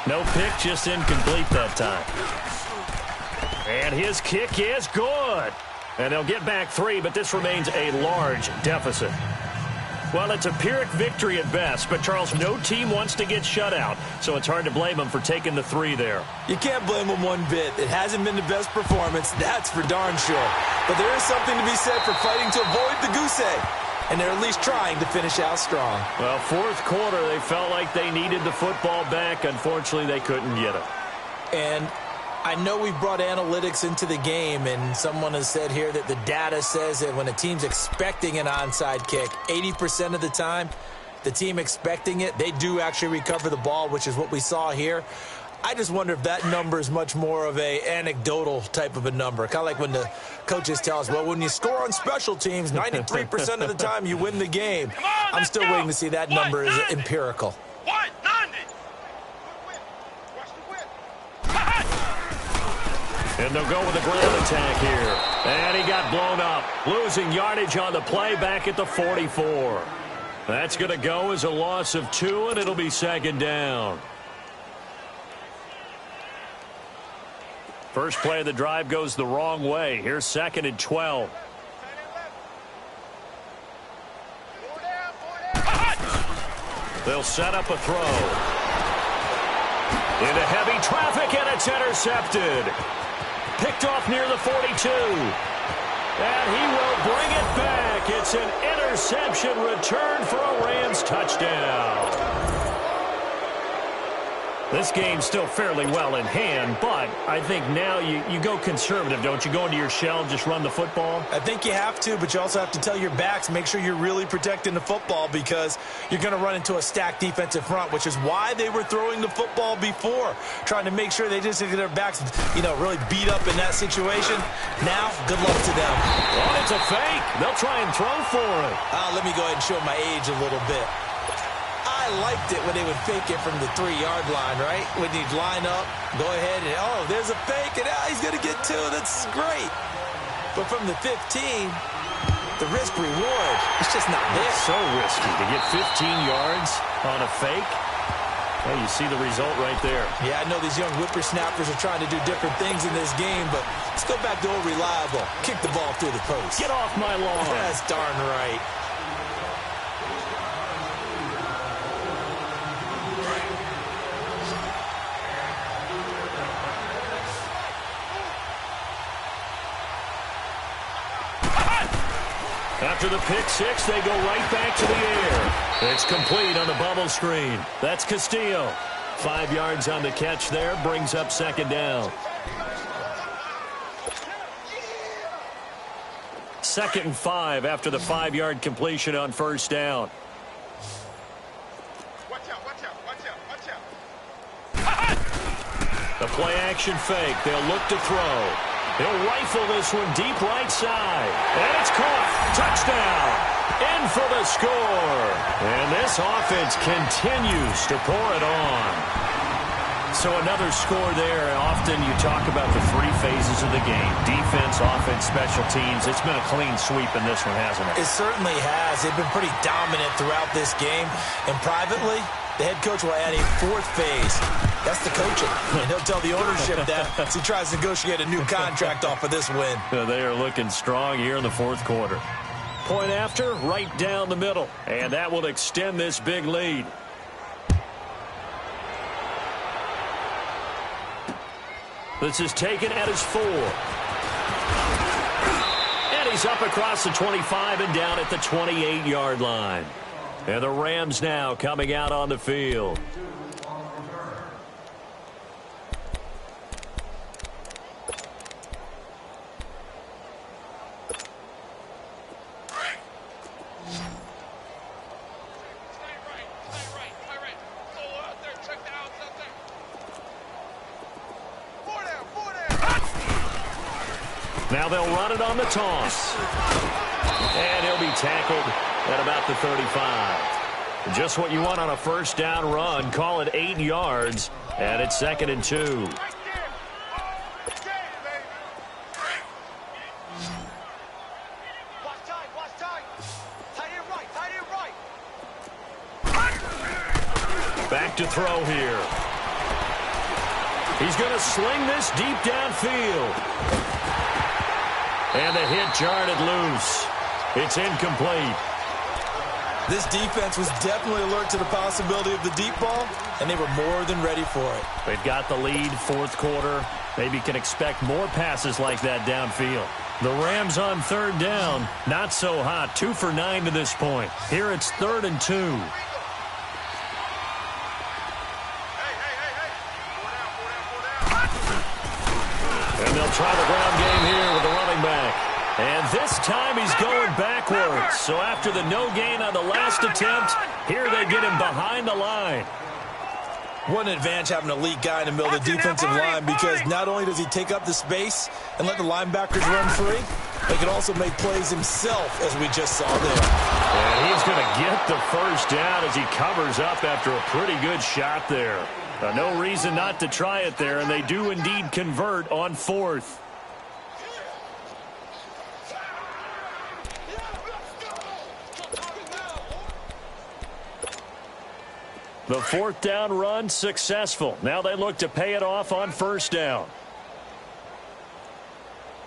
No pick, just incomplete that time. And his kick is good. And they'll get back 3, but this remains a large deficit. Well, it's a Pyrrhic victory at best, but, Charles, no team wants to get shut out, so it's hard to blame them for taking the 3 there. You can't blame them one bit. It hasn't been the best performance, that's for darn sure. But there is something to be said for fighting to avoid the goose egg, and they're at least trying to finish out strong. Well, fourth quarter, they felt like they needed the football back. Unfortunately, they couldn't get it. And I know we've brought analytics into the game, and someone has said here that the data says that when a team's expecting an onside kick, 80% of the time, the team expecting it, they do actually recover the ball, which is what we saw here. I just wonder if that number is much more of a anecdotal type of a number. Kind of like when the coaches tell us, well, when you score on special teams, 93% of the time you win the game. I'm still waiting to see that number is empirical. And they'll go with a ground attack here. And he got blown up. Losing yardage on the play back at the 44. That's going to go as a loss of 2, and it'll be second down. First play of the drive goes the wrong way. Here's second and 12. They'll set up a throw. Into heavy traffic, and it's intercepted. Picked off near the 42. And he will bring it back. It's an interception return for a Rams touchdown. This game's still fairly well in hand, but I think now you go conservative, don't you? Go into your shell, just run the football? I think you have to, but you also have to tell your backs, make sure you're really protecting the football because you're going to run into a stacked defensive front, which is why they were throwing the football before, trying to make sure they just get their backs, really beat up in that situation. Now, good luck to them. Oh, it's a fake. They'll try and throw for it. Let me go ahead and show my age a little bit. I liked it when they would fake it from the 3-yard line, right? When you'd line up, go ahead and, there's a fake, and he's going to get 2. That's great. But from the 15, the risk-reward, it's just not there. It's so risky to get 15 yards on a fake. Well, you see the result right there. Yeah, I know these young whippersnappers are trying to do different things in this game, but let's go back to old reliable. Kick the ball through the post. Get off my lawn. That's darn right. After the pick six, they go right back to the air. It's complete on the bubble screen. That's Castillo. 5 yards on the catch there, brings up second down. Second and 5 after the 5-yard completion on first down. Watch out, watch out, watch out, watch out. The play action fake. They'll look to throw. He'll rifle this one deep right side. And it's caught. Touchdown. In for the score. And this offense continues to pour it on. So another score there. Often you talk about the 3 phases of the game. Defense, offense, special teams. It's been a clean sweep in this one, hasn't it? It certainly has. They've been pretty dominant throughout this game. And privately, the head coach will add a 4th phase. That's the coaching. And he'll tell the ownership that as he tries to negotiate a new contract off of this win. They are looking strong here in the 4th quarter. Point after, right down the middle. And that will extend this big lead. This is taken at his 4. And he's up across the 25 and down at the 28-yard line. And the Rams now coming out on the field. Now they'll run it on the toss. And he'll be tackled at about the 35. Just what you want on a first down run. Call it 8 yards. And it's second and 2. Back to throw here. He's going to sling this deep downfield. And the hit jarred it loose. It's incomplete. This defense was definitely alert to the possibility of the deep ball, and they were more than ready for it. They've got the lead, fourth quarter. Maybe can expect more passes like that downfield. The Rams on third down. Not so hot. 2 for 9 to this point. Here it's 3rd and 2. Hey. And they'll try the ground game here with the running back. And this time he's going backwards. So after the no gain on the last attempt, here they get him behind the line. What an advantage having an elite guy in the middle of the defensive line, because not only does he take up the space and let the linebackers run free, he can also make plays himself, as we just saw there. And he's going to get the first down as he covers up after a pretty good shot there. No reason not to try it there, and they do indeed convert on 4th. The 4th down run successful. Now they look to pay it off on 1st down.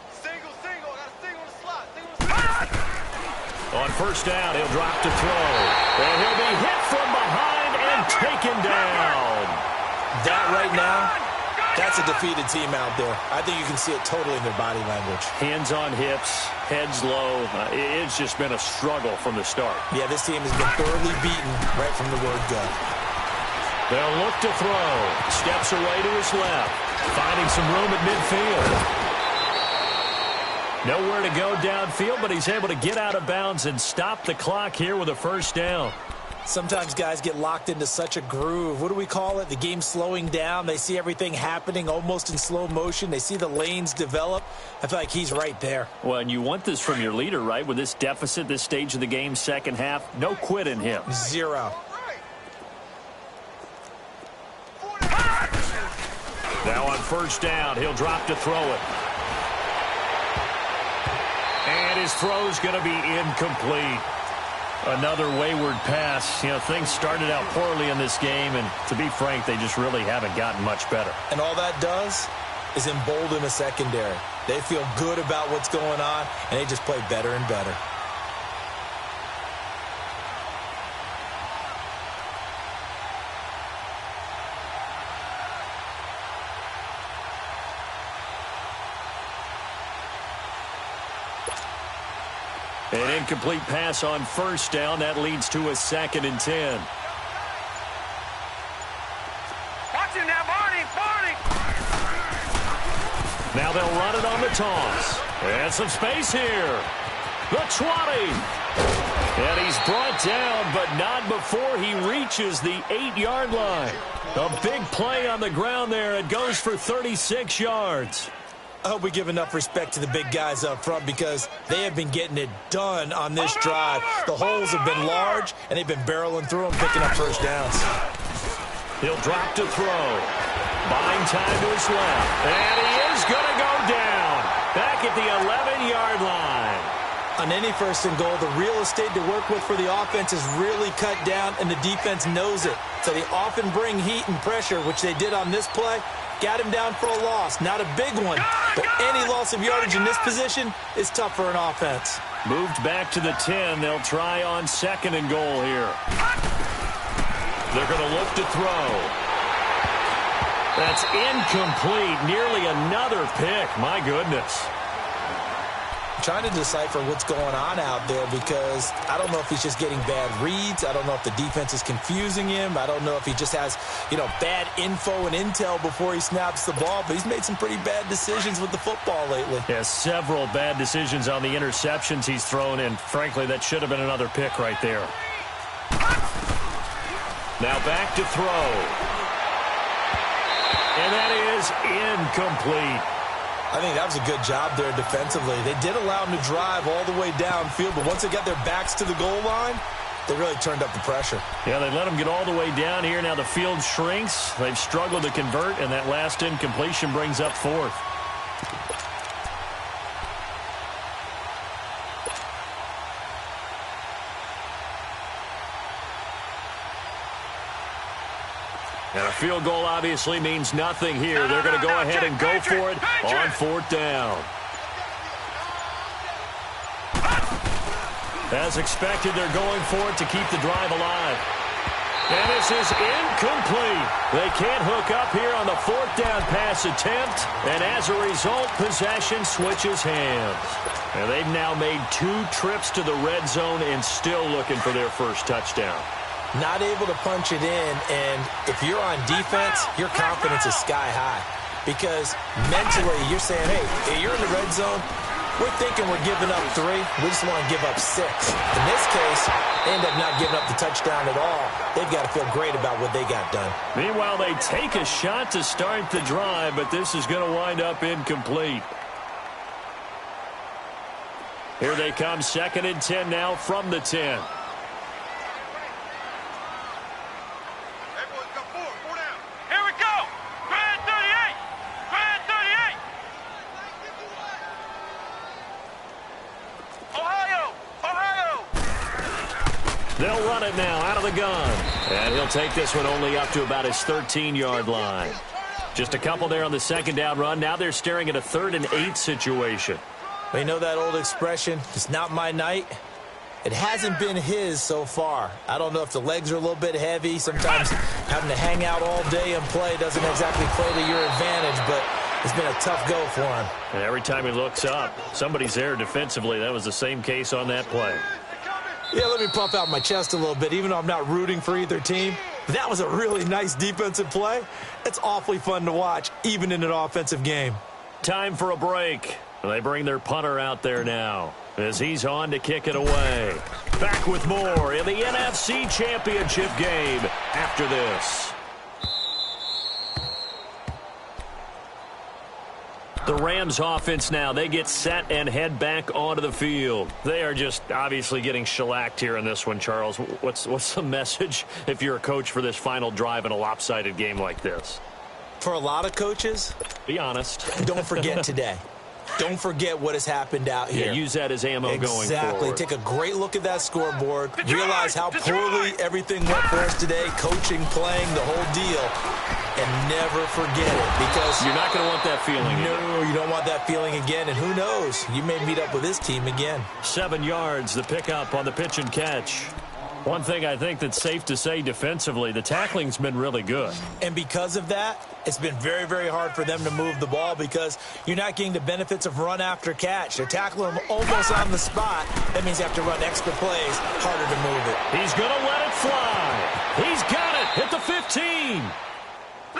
Single. Got a single in the slot. On 1st down, he'll drop to throw. And he'll be hit from behind and taken down. That right now, that's a defeated team out there. I think you can see it totally in their body language. Hands on hips, heads low. It's just been a struggle from the start. Yeah, this team has been thoroughly beaten right from the word go. They'll look to throw. Steps away to his left. Finding some room at midfield. Nowhere to go downfield, but he's able to get out of bounds and stop the clock here with a 1st down. Sometimes guys get locked into such a groove. What do we call it? The game's slowing down. They see everything happening almost in slow motion. They see the lanes develop. I feel like he's right there. Well, and you want this from your leader, right? With this deficit, this stage of the game, second half, no quit in him. 0. Now on 1st down, he'll drop to throw it. And his throw's going to be incomplete. Another wayward pass. You know, things started out poorly in this game, and to be frank, they just really haven't gotten much better. And all that does is embolden a secondary. They feel good about what's going on, and they just play better and better. An incomplete pass on 1st down. That leads to a 2nd and 10. Watch him now, Barney. Now they'll run it on the toss. And some space here. The 20. And he's brought down, but not before he reaches the 8-yard line. A big play on the ground there. It goes for 36 yards. I hope we give enough respect to the big guys up front, because they have been getting it done on this drive. The holes have been large, and they've been barreling through them, picking up 1st downs. He'll drop to throw. Buying time to his left. And he is going to go down. Back at the 11-yard line. On any 1st and goal, the real estate to work with for the offense is really cut down, and the defense knows it. So they often bring heat and pressure, which they did on this play. Got him down for a loss. Not a big one, but any loss of yardage in this position is tough for an offense. Moved back to the 10. They'll try on 2nd and goal here. They're going to look to throw. That's incomplete. Nearly another pick. My goodness. Trying to decipher what's going on out there, because I don't know if he's just getting bad reads. I don't know if the defense is confusing him. I don't know if he just has, bad info and intel before he snaps the ball, but he's made some pretty bad decisions with the football lately. Yeah, several bad decisions on the interceptions he's thrown, and frankly, that should have been another pick right there. Now back to throw. And that is incomplete. I think that was a good job there defensively. They did allow him to drive all the way downfield, but once they got their backs to the goal line, they really turned up the pressure. Yeah, they let him get all the way down here. Now the field shrinks. They've struggled to convert, and that last incompletion brings up 4th. And a field goal obviously means nothing here. They're going to go ahead and go for it on 4th down. As expected, they're going for it to keep the drive alive. And this is incomplete. They can't hook up here on the 4th down pass attempt. And as a result, possession switches hands. And they've now made 2 trips to the red zone and still looking for their first touchdown. Not able to punch it in, and if you're on defense, your confidence is sky high. Because mentally, you're saying, hey, you're in the red zone. We're thinking we're giving up 3. We just want to give up 6. In this case, they end up not giving up the touchdown at all. They've got to feel great about what they got done. Meanwhile, they take a shot to start the drive, but this is going to wind up incomplete. Here they come, 2nd and 10 now from the 10. They'll run it now out of the gun. And he'll take this one only up to about his 13-yard line. Just a couple there on the 2nd down run. Now they're staring at a 3rd and 8 situation. Well, you know that old expression, it's not my night? It hasn't been his so far. I don't know if the legs are a little bit heavy. Sometimes having to hang out all day and play doesn't exactly play to your advantage, but it's been a tough go for him. And every time he looks up, somebody's there defensively. That was the same case on that play. Yeah, let me puff out my chest a little bit, even though I'm not rooting for either team. That was a really nice defensive play. It's awfully fun to watch, even in an offensive game. Time for a break. They bring their punter out there now as he's on to kick it away. Back with more in the NFC Championship game after this. The Rams offense now, they get set and head back onto the field. They are just obviously getting shellacked here in this one, Charles. What's the message if you're a coach for this final drive in a lopsided game like this? For a lot of coaches, be honest. Don't forget today. Don't forget what has happened out here. Yeah, use that as ammo going forward. Exactly. Take a great look at that scoreboard. Realize how poorly everything went for us today. Coaching, playing, the whole deal. And never forget it, because you're not going to want that feeling again. No, you don't want that feeling again. And who knows? You may meet up with this team again. 7 yards, the pickup on the pitch and catch. One thing I think that's safe to say defensively, the tackling's been really good. And because of that, it's been very, very hard for them to move the ball because you're not getting the benefits of run after catch. They're tackling them almost on the spot. That means you have to run extra plays, harder to move it. He's going to let it fly. He's got it at the 15.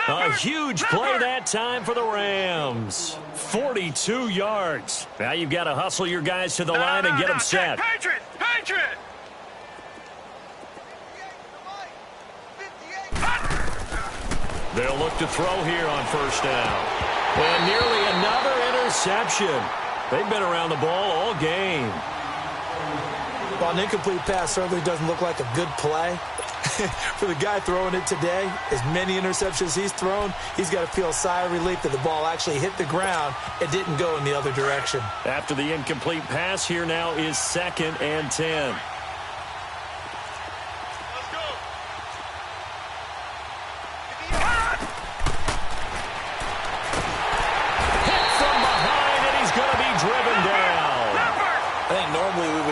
A huge play that time for the Rams. 42 yards. Now you've got to hustle your guys to the line and get them set. Patriot! They'll look to throw here on 1st down. And nearly another interception. They've been around the ball all game. Well, an incomplete pass certainly doesn't look like a good play. For the guy throwing it today, as many interceptions he's thrown, he's got to feel a sigh of relief that the ball actually hit the ground and didn't go in the other direction. After the incomplete pass, here now is 2nd and 10.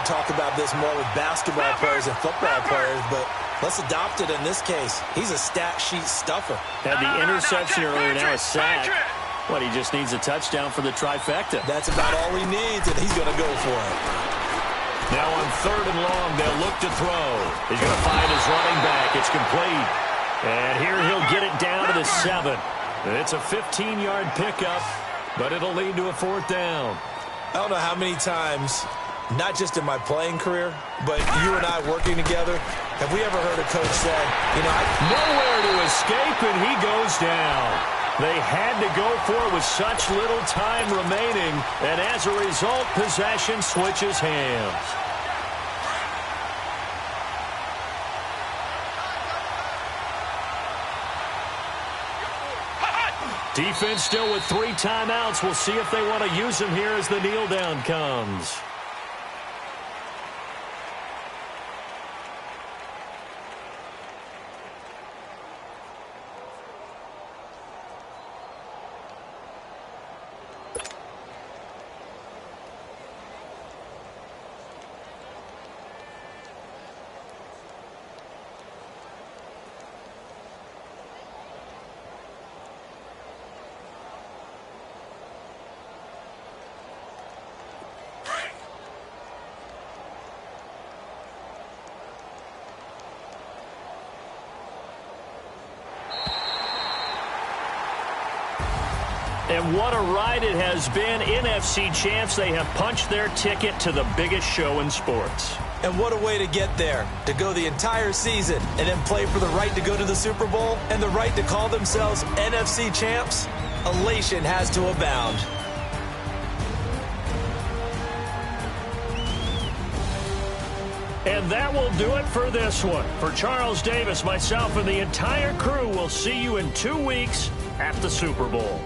Talk about this more with basketball players and football players, but let's adopt it in this case. He's a stat sheet stuffer. Had the interception earlier, now a sack. What, he just needs a touchdown for the trifecta. That's about all he needs, and he's going to go for it. Now on 3rd and long, they'll look to throw. He's going to find his running back. It's complete. And here he'll get it down to the 7. It's a 15-yard pickup, but it'll lead to a 4th down. I don't know how many times, not just in my playing career, but you and I working together, have we ever heard a coach say, you know, nowhere to escape, and he goes down. They had to go for it with such little time remaining, and as a result, possession switches hands. Defense still with 3 timeouts. We'll see if they want to use them here as the kneel down comes. And what a ride it has been. NFC champs, they have punched their ticket to the biggest show in sports. And what a way to get there, to go the entire season and then play for the right to go to the Super Bowl and the right to call themselves NFC champs. Elation has to abound. And that will do it for this one. For Charles Davis, myself, and the entire crew, we'll see you in 2 weeks at the Super Bowl.